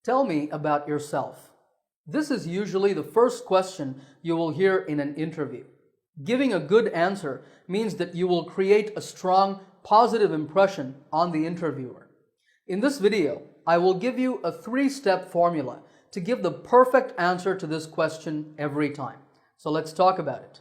Tell me about yourself. This is usually the first question you will hear in an interview. Giving a good answer means that you will create a strong, positive impression on the interviewer. In this video, I will give you a 3-step formula to give the perfect answer to this question every time. So let's talk about it.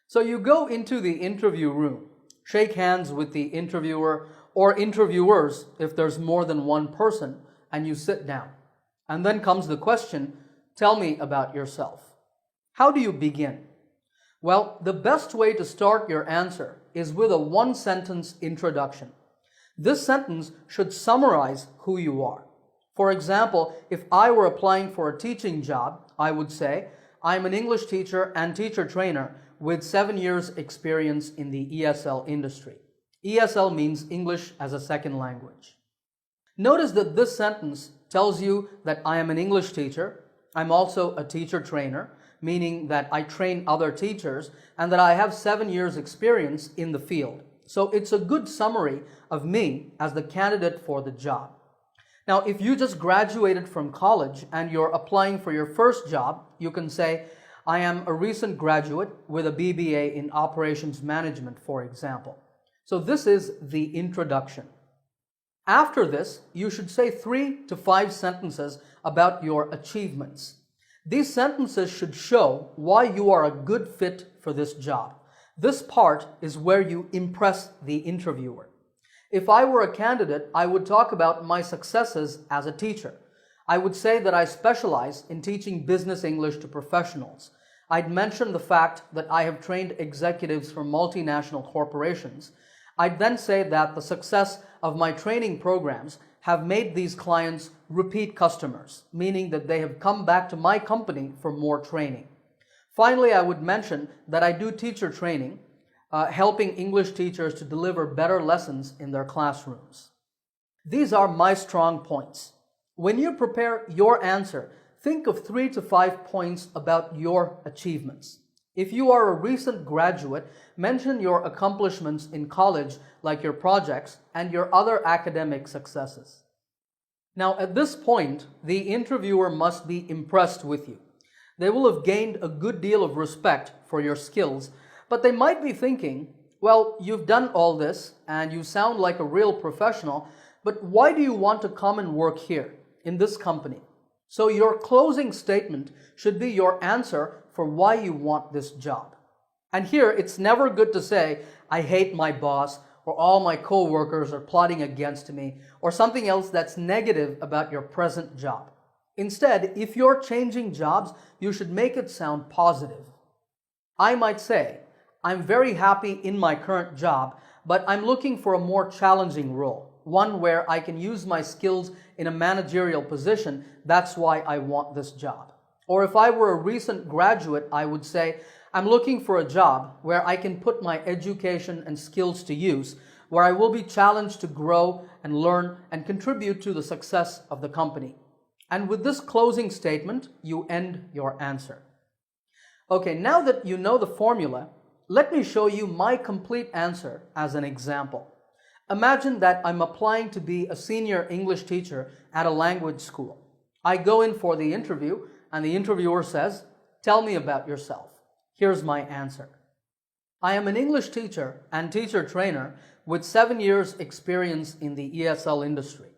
So you go into the interview room, shake hands with the interviewer or interviewers if there's more than one person, and you sit down. And then comes the question, tell me about yourself. How do you begin? Well, the best way to start your answer is with a one-sentence introduction. This sentence should summarize who you are. For example, if I were applying for a teaching job, I would say, I'm an English teacher and teacher trainer with 7 years experience in the ESL industry. ESL means English as a second language. Notice that this sentence tells you that I am an English teacher, I'm also a teacher trainer, meaning that I train other teachers, and that I have 7 years experience in the field. So it's a good summary of me as the candidate for the job. Now, if you just graduated from college and you're applying for your first job, you can say, I am a recent graduate with a BBA in operations management, for example. So this is the introduction. After this, you should say 3 to 5 sentences about your achievements. These sentences should show why you are a good fit for this job. This part is where you impress the interviewer. If I were a candidate, I would talk about my successes as a teacher. I would say that I specialize in teaching business English to professionals. I'd mention the fact that I have trained executives from multinational corporations. I'd then say that the success of my training programs have made these clients repeat customers, meaning that they have come back to my company for more training. Finally, I would mention that I do teacher training, helping English teachers to deliver better lessons in their classrooms. These are my strong points. When you prepare your answer, think of 3 to 5 points about your achievements. If you are a recent graduate, mention your accomplishments in college, like your projects, and your other academic successes. Now, at this point, the interviewer must be impressed with you. They will have gained a good deal of respect for your skills, but they might be thinking, well, you've done all this, and you sound like a real professional, but why do you want to come and work here, in this company? So your closing statement should be your answer for why you want this job. And here, it's never good to say, I hate my boss, or all my co-workers are plotting against me, or something else that's negative about your present job. Instead, if you're changing jobs, you should make it sound positive. I might say, I'm very happy in my current job, but I'm looking for a more challenging role, one where I can use my skills in a managerial position. That's why I want this job. Or if I were a recent graduate, I would say, I'm looking for a job where I can put my education and skills to use, where I will be challenged to grow and learn and contribute to the success of the company. And with this closing statement, you end your answer. Okay, now that you know the formula, let me show you my complete answer as an example. Imagine that I'm applying to be a senior English teacher at a language school. I go in for the interview, and the interviewer says, tell me about yourself. Here's my answer. I am an English teacher and teacher trainer with 7 years experience in the ESL industry.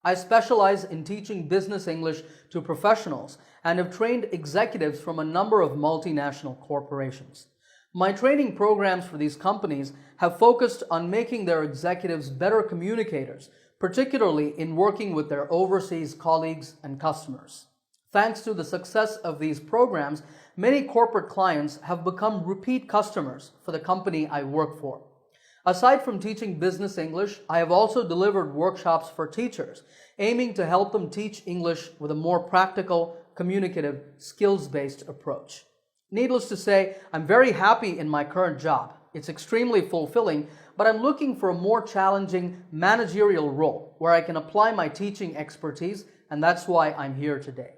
I specialize in teaching business English to professionals and have trained executives from a number of multinational corporations. My training programs for these companies have focused on making their executives better communicators, particularly in working with their overseas colleagues and customers. Thanks to the success of these programs, many corporate clients have become repeat customers for the company I work for. Aside from teaching business English, I have also delivered workshops for teachers, aiming to help them teach English with a more practical, communicative, skills-based approach. Needless to say, I'm very happy in my current job. It's extremely fulfilling, but I'm looking for a more challenging managerial role where I can apply my teaching expertise, and that's why I'm here today.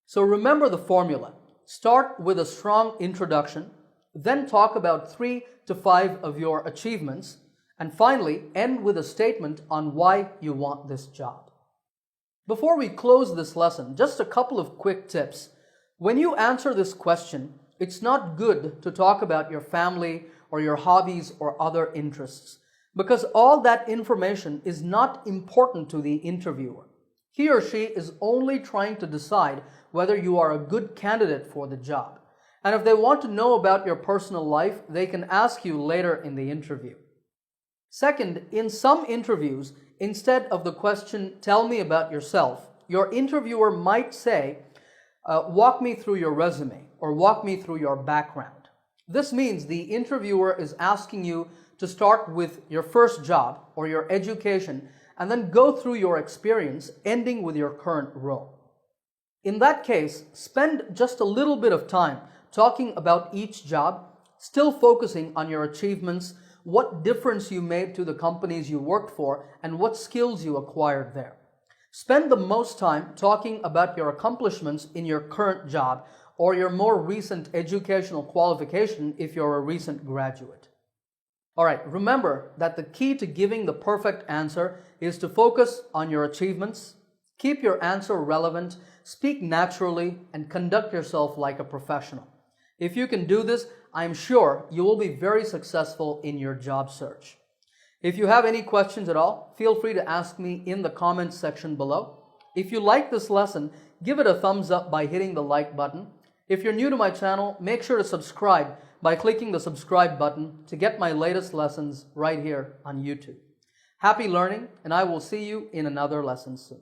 So remember the formula. Start with a strong introduction, Then talk about 3 to 5 of your achievements. And finally, end with a statement on why you want this job. Before we close this lesson, just a couple of quick tips. When you answer this question, it's not good to talk about your family or your hobbies or other interests, because all that information is not important to the interviewer. He or she is only trying to decide whether you are a good candidate for the job. And if they want to know about your personal life, they can ask you later in the interview. Second, in some interviews, instead of the question, "Tell me about yourself," your interviewer might say, "Walk me through your resume," or "Walk me through your background." This means the interviewer is asking you to start with your first job or your education and then go through your experience, ending with your current role. In that case, spend just a little bit of time talking about each job, still focusing on your achievements, what difference you made to the companies you worked for, and what skills you acquired there. Spend the most time talking about your accomplishments in your current job or your more recent educational qualification if you're a recent graduate. All right, remember that the key to giving the perfect answer is to focus on your achievements, keep your answer relevant, speak naturally, and conduct yourself like a professional. If you can do this, I'm sure you will be very successful in your job search. If you have any questions at all, feel free to ask me in the comments section below. If you like this lesson, give it a thumbs up by hitting the like button. If you're new to my channel, make sure to subscribe by clicking the subscribe button to get my latest lessons right here on YouTube. Happy learning, and I will see you in another lesson soon.